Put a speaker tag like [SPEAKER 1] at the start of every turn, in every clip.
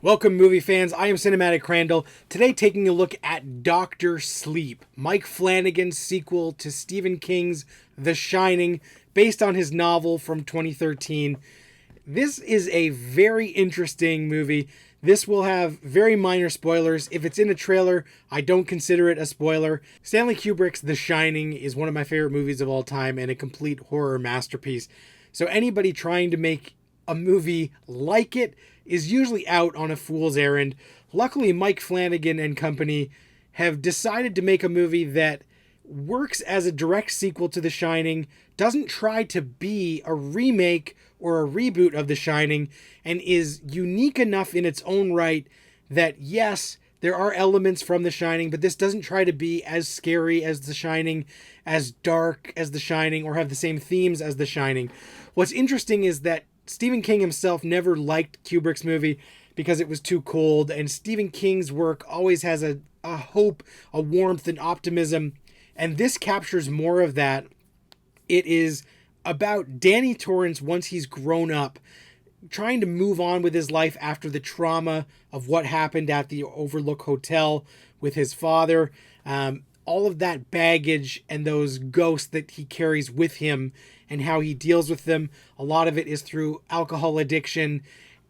[SPEAKER 1] Welcome, movie fans. I am Cinematic Crandall. Today, taking a look at Dr. Sleep, Mike Flanagan's sequel to Stephen King's The Shining, based on his novel from 2013. This is a very interesting movie. This will have very minor spoilers. If it's in a trailer, I don't consider it a spoiler. Stanley Kubrick's The Shining is one of my favorite movies of all time and a complete horror masterpiece. So anybody trying to make a movie like it is usually out on a fool's errand. Luckily, Mike Flanagan and company have decided to make a movie that works as a direct sequel to The Shining, doesn't try to be a remake or a reboot of The Shining, and is unique enough in its own right that, yes, there are elements from The Shining, but this doesn't try to be as scary as The Shining, as dark as The Shining, or have the same themes as The Shining. What's interesting is that Stephen King himself never liked Kubrick's movie because it was too cold, and Stephen King's work always has a hope, a warmth, and optimism, and this captures more of that. It is about Danny Torrance once he's grown up, trying to move on with his life after the trauma of what happened at the Overlook Hotel with his father. All of that baggage and those ghosts that he carries with him and how he deals with them. A lot of it is through alcohol addiction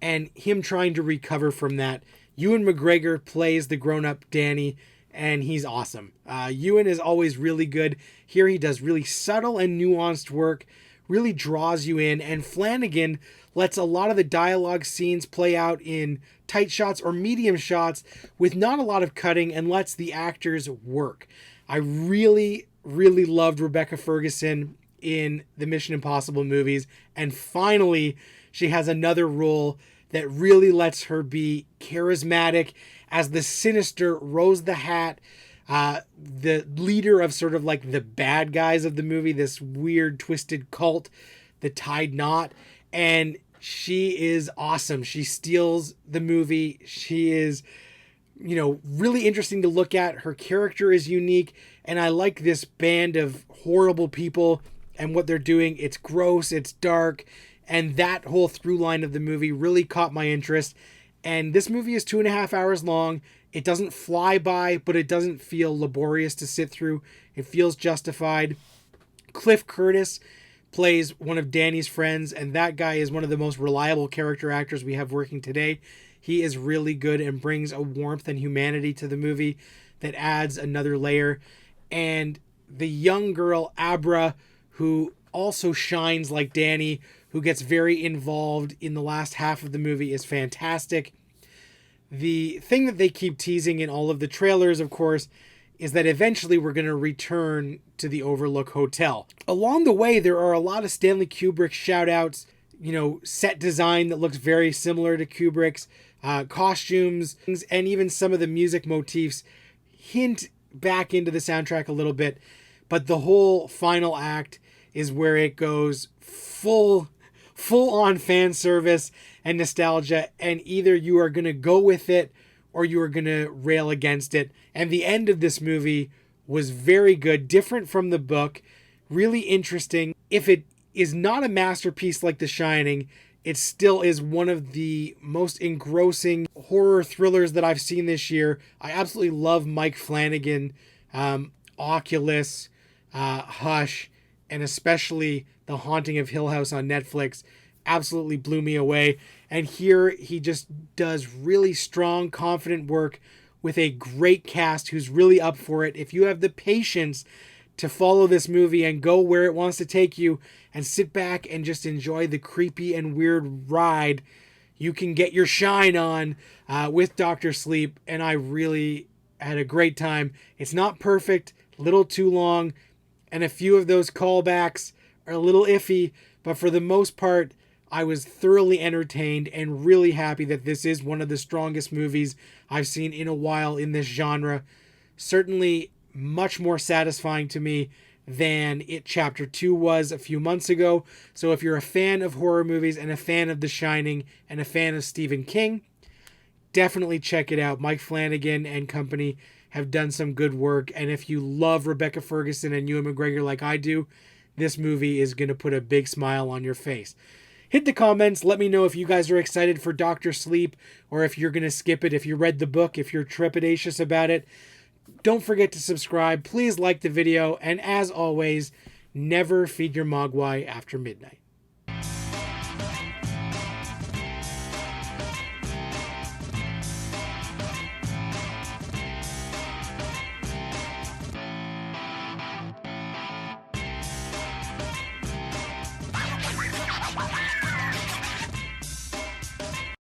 [SPEAKER 1] and him trying to recover from that. Ewan McGregor plays the grown-up Danny, and he's awesome. Ewan is always really good. Here he does really subtle and nuanced work, really draws you in, and Flanagan lets a lot of the dialogue scenes play out in tight shots or medium shots with not a lot of cutting, and lets the actors work. I really loved Rebecca Ferguson in the Mission Impossible movies, and finally she has another role that really lets her be charismatic as the sinister Rose the Hat, the leader of sort of like the bad guys of the movie, this weird twisted cult, the Tied Knot, and she is awesome. She steals the movie. She is, really interesting to look at. Her character is unique, and I like this band of horrible people and what they're doing. It's gross, it's dark, and that whole through line of the movie really caught my interest. And this movie is 2.5 hours long. It doesn't fly by, but it doesn't feel laborious to sit through. It feels justified. Cliff Curtis plays one of Danny's friends, and that guy is one of the most reliable character actors we have working today. He is really good and brings a warmth and humanity to the movie that adds another layer. And the young girl, Abra, who also shines like Danny, who gets very involved in the last half of the movie, is fantastic. The thing that they keep teasing in all of the trailers, of course, is that eventually we're going to return to the Overlook Hotel. Along the way, there are a lot of Stanley Kubrick shout-outs, set design that looks very similar to Kubrick's, costumes, and even some of the music motifs hint back into the soundtrack a little bit. But the whole final act is where it goes full on fan service and nostalgia, and either you are going to go with it or you are going to rail against it. And the end of this movie was very good, different from the book, really interesting. If it is not a masterpiece like The Shining, it still is one of the most engrossing horror thrillers that I've seen this year. I absolutely love Mike Flanagan, Oculus, Hush, and especially The Haunting of Hill House on Netflix absolutely blew me away. And here he just does really strong, confident work with a great cast who's really up for it. If you have the patience to follow this movie and go where it wants to take you and sit back and just enjoy the creepy and weird ride, you can get your shine on with Dr. Sleep. And I really had a great time. It's not perfect, a little too long, and a few of those callbacks are a little iffy, but for the most part, I was thoroughly entertained and really happy that this is one of the strongest movies I've seen in a while in this genre. Certainly much more satisfying to me than It Chapter 2 was a few months ago. So if you're a fan of horror movies and a fan of The Shining and a fan of Stephen King, definitely check it out. Mike Flanagan and company have done some good work. And if you love Rebecca Ferguson and Ewan McGregor like I do, this movie is going to put a big smile on your face. Hit the comments. Let me know if you guys are excited for Dr. Sleep or if you're going to skip it, if you read the book, if you're trepidatious about it. Don't forget to subscribe. Please like the video. And as always, never feed your mogwai after midnight.